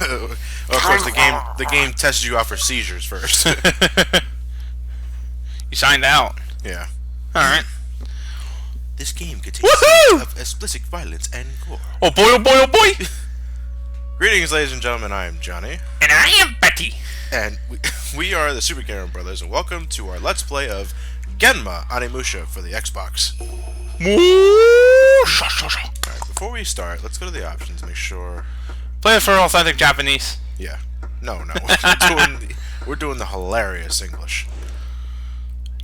Of course, the game tests you out for seizures first. You signed out. Yeah. Alright. This game contains scenes of explicit violence and gore. Oh boy, oh boy, oh boy! Greetings, ladies and gentlemen, I am Johnny. And I am Betty. And we are the Super Gamer Brothers, and welcome to our Let's Play of Genma Onimusha for the Xbox. Alright, before we start, let's go to the options, make sure... Play it for authentic Japanese. Yeah. No. We're doing the hilarious English.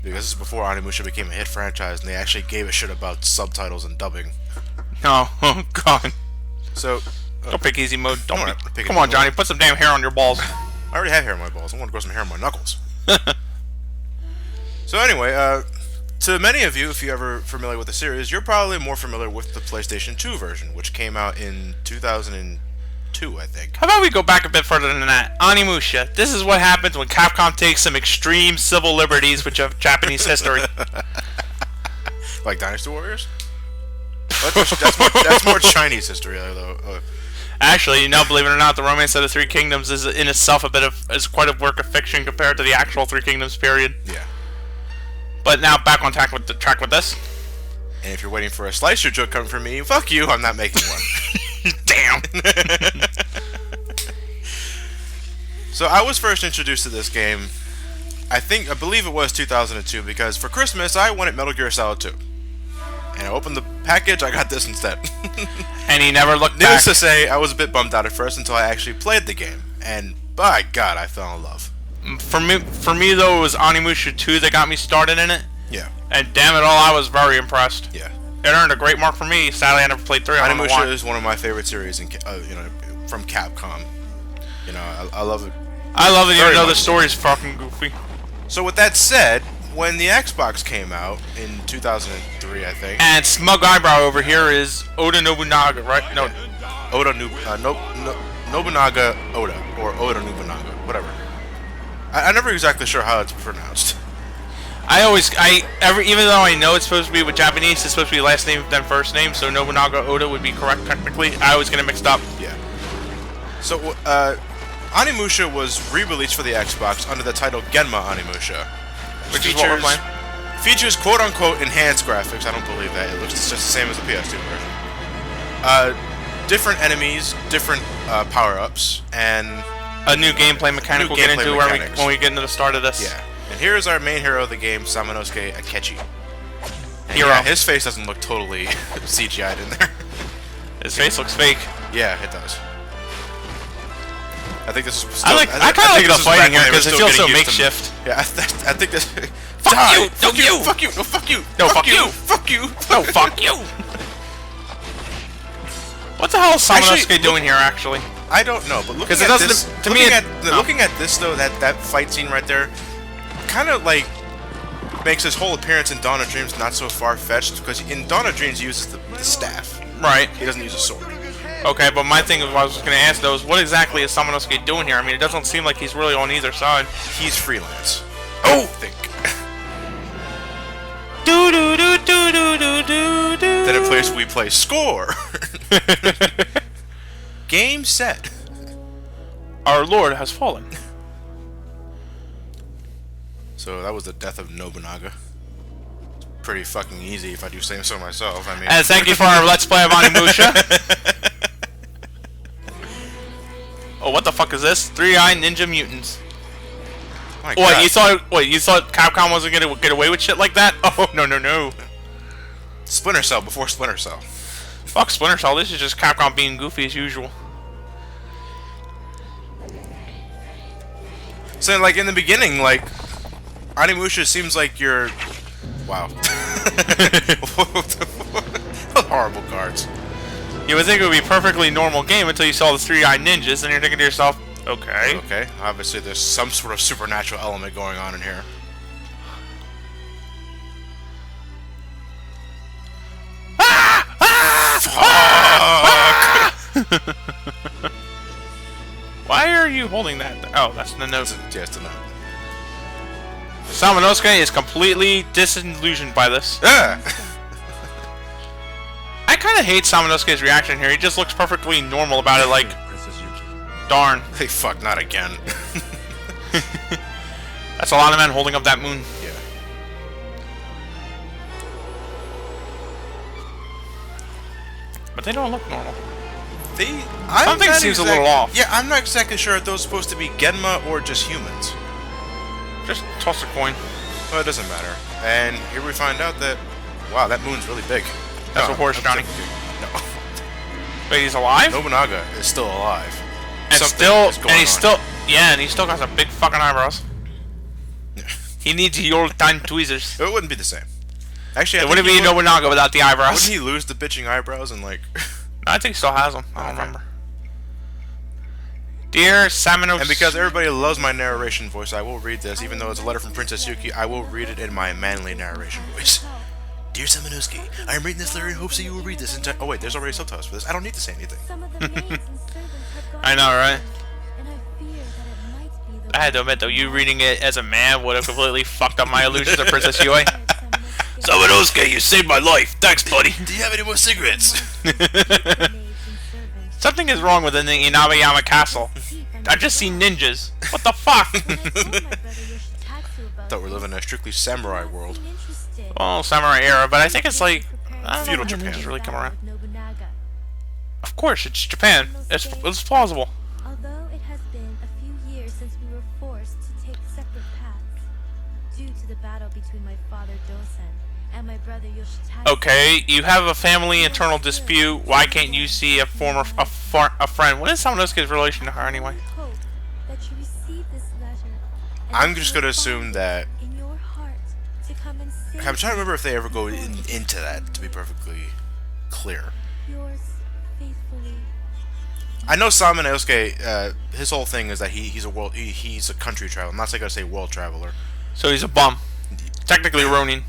Because this is before Onimusha became a hit franchise, and they actually gave a shit about subtitles and dubbing. No, oh god. So... don't pick easy mode. Come on, on, Johnny, put some damn hair on your balls. I already have hair on my balls. I want to grow some hair on my knuckles. So anyway, to many of you, if you're ever familiar with the series, you're probably more familiar with the PlayStation 2 version, which came out in 2002, I think. How about we go back a bit further than that? Onimusha. This is what happens when Capcom takes some extreme civil liberties with Japanese history. Like Dynasty Warriors? That's more Chinese history, though. Actually, you know, believe it or not, the Romance of the Three Kingdoms is in itself is quite a work of fiction compared to the actual Three Kingdoms period. Yeah. But now back on track with this. And if you're waiting for a slicer joke coming from me, fuck you, I'm not making one. Damn. So I was first introduced to this game, I believe it was 2002, because for Christmas I wanted Metal Gear Solid 2. And I opened the package, I got this instead. And he never looked back. Needless to say, I was a bit bummed out at first until I actually played the game. And by God, I fell in love. For me though, it was Onimusha 2 that got me started in it. Yeah. And damn it all, I was very impressed. Yeah. It earned a great mark for me. Sadly, I never played 3. Onimusha is one of my favorite series, from Capcom. You know, I love it. I love it, even though the story's fucking goofy. So with that said, when the Xbox came out in 2003, I think. And Smug Eyebrow over here is Oda Nobunaga, right? No. Nobunaga Oda, or Oda Nobunaga, whatever. I'm never exactly sure how it's pronounced. Even though I know it's supposed to be with Japanese, it's supposed to be last name then first name, so Nobunaga Oda would be correct technically. I always get it mixed up. Yeah. So, Onimusha was re-released for the Xbox under the title Genma Onimusha. Which is what we're playing. Features quote-unquote enhanced graphics. I don't believe that. It looks just the same as the PS2 version. Different enemies, different power-ups, and a new gameplay mechanic we'll get into when we get into the start of this. Yeah. And here's our main hero of the game, Samanosuke Akechi. And hero. Yeah, his face doesn't look totally CGI'd in there. His face looks fake. Yeah, it does. I think this is still, I kind of like the fighting here because it feels so makeshift. Yeah, I think this... Fuck you! Fuck you! Fuck you! No, fuck you! No, fuck you! Fuck you! No, fuck you! What the hell is Samanosuke doing here, actually? I don't know, but looking at this though, that fight scene right there, kind of like makes his whole appearance in Dawn of Dreams not so far-fetched, because in Dawn of Dreams he uses the staff. Right. He doesn't use a sword. Okay, but my thing is, what I was going to ask though is, what exactly is Samanosuke doing here? I mean, it doesn't seem like he's really on either side. He's freelance. Oh! I think. Do-do-do-do-do-do-do-do. Then we play score! Game set. Our Lord has fallen. So that was the death of Nobunaga. It's pretty fucking easy if I do say so myself. I mean. And thank you for our Let's Play of Onimusha. Oh, what the fuck is this? 3-Eyed Ninja Mutants. My God. You thought Capcom wasn't gonna get away with shit like that? Oh, no. Splinter Cell before Splinter Cell. Fuck Splinter Cell, this is just Capcom being goofy as usual. So, like, in the beginning, like, Onimusha seems like you're... Wow. Horrible cards. You would think it would be a perfectly normal game until you saw the 3-Eyed Ninjas, and you're thinking to yourself, okay. Okay, obviously there's some sort of supernatural element going on in here. Fuck! Why are you holding that? Oh, that's the note. Yeah, it's the note. Samanosuke is completely disillusioned by this. Yeah. I kind of hate Samanosuke's reaction here. He just looks perfectly normal about it, like... Princess Yuki. Darn. Hey, fuck, not again. That's a lot of men holding up that moon. Yeah. But they don't look normal. Something seems a little off. Yeah, I'm not exactly sure if those are supposed to be Genma or just humans. Just toss a coin. Well, it doesn't matter. And here we find out that, wow, that moon's really big. That's a horse, Johnny. No. Wait, he's alive? Nobunaga is still alive. And he's still got some big fucking eyebrows. He needs the old time tweezers. It wouldn't be the same. Actually, it wouldn't be Nobunaga without the eyebrows. Wouldn't he lose the bitching eyebrows and like? I think he still has them. I don't remember. Dear Samanosuke. And because everybody loves my narration voice, I will read this. Even though it's a letter from Princess Yuki, I will read it in my manly narration voice. Dear Samanosuke, I am reading this letter in hopes that you will read this entire. Oh wait, there's already subtitles for this. I don't need to say anything. I know, right? I had to admit though, you reading it as a man would have completely fucked up my illusions of Princess Yuki. Samanosuke, you saved my life. Thanks, buddy. Do you have any more cigarettes? Something is wrong within the Inabayama castle. I just see ninjas. What the fuck? Thought we were living in a strictly samurai world. Well, samurai era, but I think it's like Feudal Japan. Really come around. Of course, it's Japan. It's plausible. Although it has been a few years since we were forced to take separate paths due to the battle between my father Dosen and my brother Yoshitaka. Okay, you have a family internal dispute. Why can't you see a friend? What is Samanosuke's relation to her anyway? I'm just gonna assume that. I'm trying to remember if they ever go into that, to be perfectly clear. Yours faithfully. I know Samanosuke, his whole thing is that he's a country traveler. I'm not gonna say world traveler. So he's a bum. Technically a Ronin.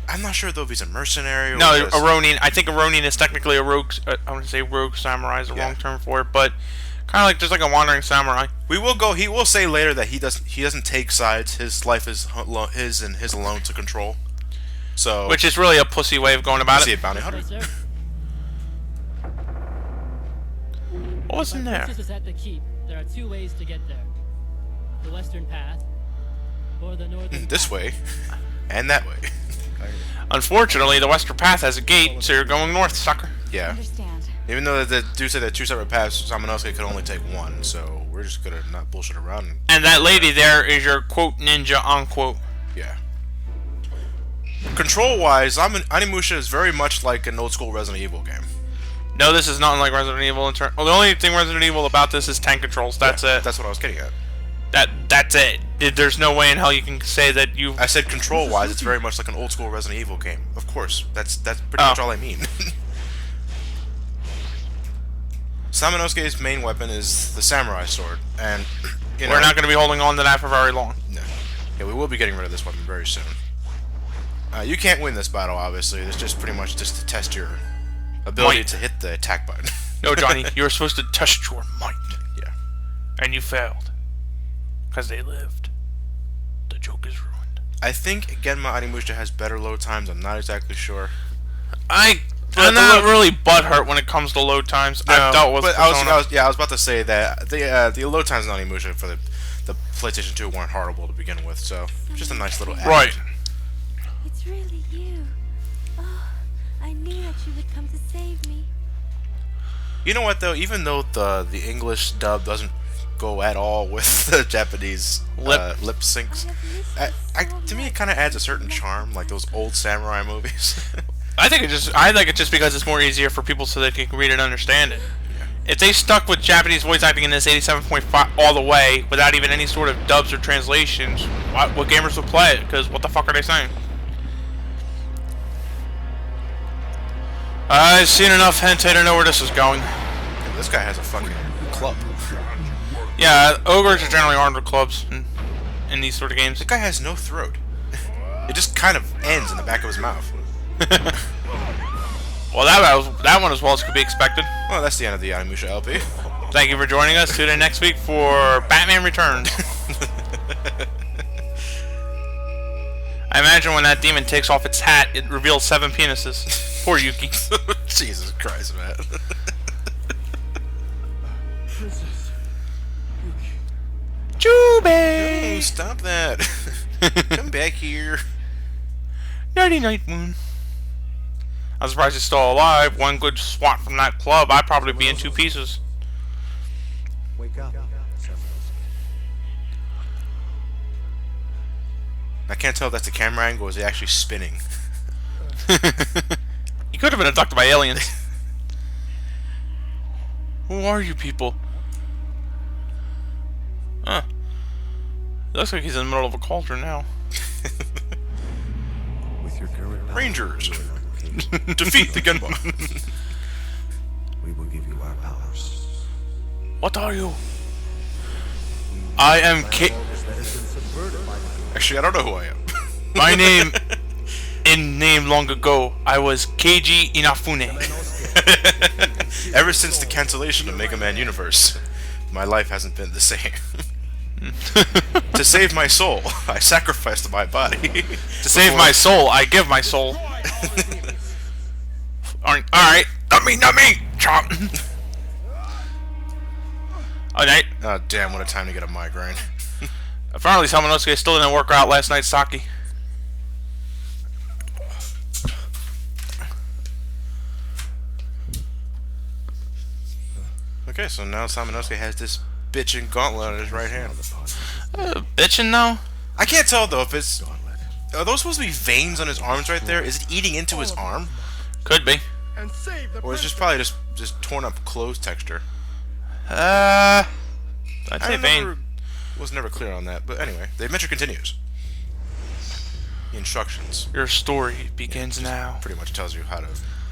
I'm not sure though if he's a mercenary or no, a Ronin. I think a Ronin is technically a rogue. I want to say rogue samurai is the wrong term for it, but kind of like just like a wandering samurai. We will go. He will say later that he doesn't take sides. His life is his and his alone to control. So, which is really a pussy way of going about it. Is he a bounty hunter? What was in there? Is at the keep. There are two ways to get there: the western path or the northern. This path. way, and that way. Unfortunately, the western path has a gate, so you're going north, sucker. Yeah. Even though they do say that two separate paths, Samanosuke could only take one, so we're just gonna not bullshit around. And that lady there is your quote ninja unquote. Yeah. Control-wise, Onimusha is very much like an old-school Resident Evil game. No, this is not like Resident Evil. Well, the only thing Resident Evil about this is tank controls. That's it. That's what I was getting at. That's it. There's no way in hell you can say that you. I said control-wise, it's very much like an old-school Resident Evil game. Of course, that's pretty much all I mean. Samanosuke's main weapon is the samurai sword, and we're not going to be holding on to that for very long. No. Yeah, we will be getting rid of this weapon very soon. You can't win this battle, obviously. It's just pretty much just to test your ability to hit the attack button. No, Johnny, you were supposed to test your might. Yeah. And you failed. Because they lived. The joke is ruined. I think Genma Onimusha has better load times. I'm not exactly sure. I'm not really butthurt when it comes to load times. No, I've dealt with but I was about to say that the load times in Onimusha for the PlayStation 2 weren't horrible to begin with, so just a nice little add. Right. It's really you. Oh, I knew that you would come to save me. You know what though? Even though the English dub doesn't go at all with the Japanese lip syncs, to me it kind of adds a certain charm, like those old samurai movies. I like it just because it's more easier for people so they can read and understand it. Yeah. If they stuck with Japanese voice acting in this 87.5 all the way without even any sort of dubs or translations, what gamers would play it? Because what the fuck are they saying? I've seen enough hentai to know where this is going. Yeah, this guy has a fucking club. Yeah, ogres are generally armed with clubs in these sort of games. This guy has no throat. It just kind of ends in the back of his mouth. Well, that one as well as could be expected. Well, that's the end of the Onimusha LP. Thank you for joining us. Tune in next week for Batman Returns. I imagine when that demon takes off its hat, it reveals 7 penises. Poor Yuki. Jesus Christ, man. Princess. Nube! Oh, stop that. Come back here. Nighty night, Moon. I'm surprised he's still alive. One good swat from that club, I'd probably be in 2 pieces. Wake up. I can't tell if that's the camera angle or is it actually spinning. He could have been abducted by aliens. Who are you people? Huh. It looks like he's in the middle of a cauldron now. With your current knowledge, Rangers. Defeat the Genma. we will give you our powers. What are you? I am K. Actually, I don't know who I am. My name, in name long ago, I was Keiji Inafune. Ever since the cancellation of Mega Man Universe, my life hasn't been the same. To save my soul, I sacrificed my body. To save my soul, I give my soul. Alright, not me, chomp. Alright. Oh, damn, what a time to get a migraine. Apparently, Samanosuke still didn't work out last night's sake. Okay, so now Samanosuke has this bitchin' gauntlet on his right hand. Bitchin' though? I can't tell though if it's... Are those supposed to be veins on his arms right there? Is it eating into his arm? Could be. Or is it just probably just torn up clothes texture? I'd say vein. Was never clear on that, but anyway, the adventure continues. The instructions. Your story begins now. Pretty much tells you how to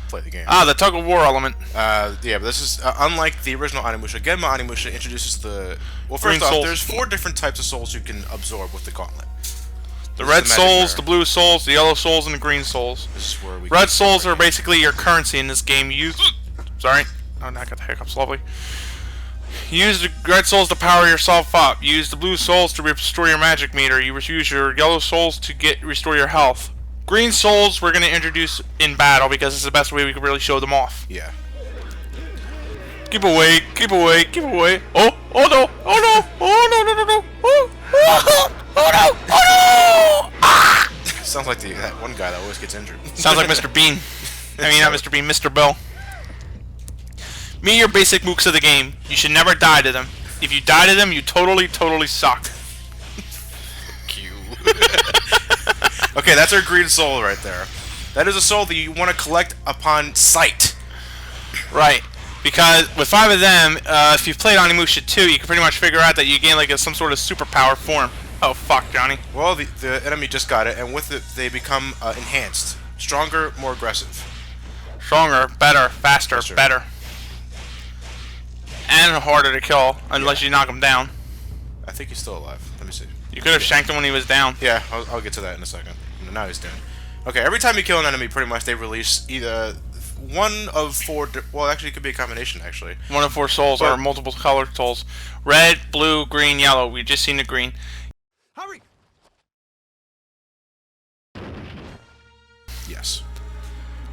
play the game. Ah, the tug of war element. Yeah, but this is unlike the original Onimusha. Genma Onimusha introduces the... Well, first Green off, souls. there's 4 different types of souls you can absorb with the gauntlet. The This red is magic souls, mirror. the blue souls, the yellow souls, and the green souls. This is where we Red souls are basically your currency in this game. You use... Sorry. Oh, now I got the hiccups. Lovely. Use the red souls to power yourself up. Use the blue souls to restore your magic meter. You use your yellow souls to restore your health. Green souls we're going to introduce in battle because it's the best way we can really show them off. Yeah. Keep away, keep away, keep away. Oh no, oh no, oh no, no, no, no, oh no, oh no. Ah! Sounds like that one guy that always gets injured. Sounds like Mr. Bean. I mean, not Mr. Bean, Mr. Bell. Meet your basic mooks of the game. You should never die to them. If you die to them, you totally suck. Cute. Okay, that's our green soul right there. That is a soul that you want to collect upon sight. Right. Because with 5 of them, if you've played Onimusha 2, you can pretty much figure out that you gain like some sort of superpower form. Oh, fuck, Johnny. Well, the enemy just got it, and with it, they become enhanced. Stronger, more aggressive. Stronger, better, faster, Sure. better. And harder to kill, unless you knock him down. I think he's still alive. Let me see. You could have shanked him when he was down. Yeah, I'll get to that in a second. Now he's dead. Okay, every time you kill an enemy, pretty much they release either one of 4... Well, actually, it could be a combination, actually. 1 of 4 souls But- are multiple colored souls. Red, blue, green, yellow. We've just seen the green. Hurry! Yes.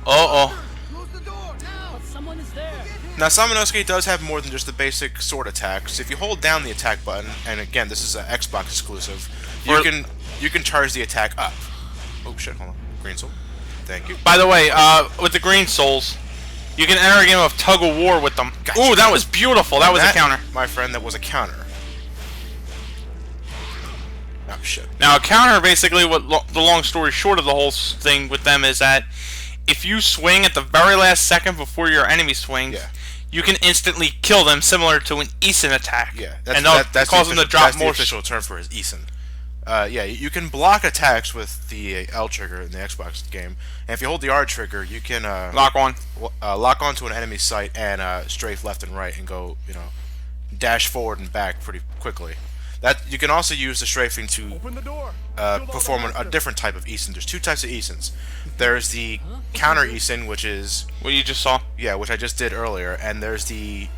Uh-oh. Close the door now! But someone is there. Now, Samanosuke does have more than just the basic sword attacks. If you hold down the attack button, and again, this is an Xbox exclusive, you can charge the attack up. Oh shit! Hold on. Green soul. Thank you. By the way, with the green souls, you can enter a game of tug of war with them. Gotcha. Ooh, that was beautiful. That was a counter. My friend, that was a counter. Oh shit. Now, a counter, basically, what the long story short of the whole thing with them is that if you swing at the very last second before your enemy swings, Yeah. you can instantly kill them, similar to an Isen attack. Yeah, and that's cause them to drop that's more. the official term for his Isen. Yeah, you can block attacks with the L trigger in the Xbox game, and if you hold the R trigger, you can Lock on. lock onto an enemy site and strafe left and right and go, dash forward and back pretty quickly. That you can also use the strafing to Open the door! perform a different type of Isen. There's 2 types of Isens. There's the counter Isen, which is What you just saw. which I just did earlier, and there's the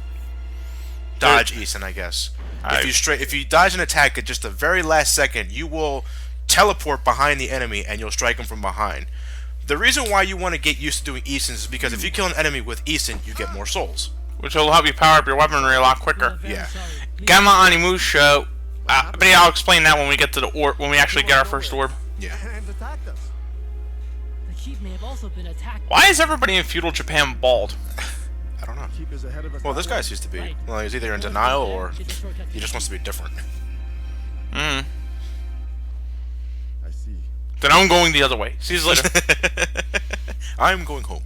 dodge Isen, I guess. If you dodge an attack at just the very last second, you will teleport behind the enemy and you'll strike them from behind. The reason why you want to get used to doing Isens is because if you kill an enemy with Isen, you get more souls. Which will help you power up your weaponry a lot quicker. Very Yeah. sorry. Please- Genma Onimusha But yeah, I'll explain that when we get to the orb, when we actually get our first orb. Yeah. And attacked us. The keep may have also been attacked. Why is everybody in feudal Japan bald? I don't know. Keep is ahead of us. Well, this guy seems to be. Well, he's either in denial or he just wants to be different. Hmm. I see. Then I'm going the other way. See you later. I'm going home.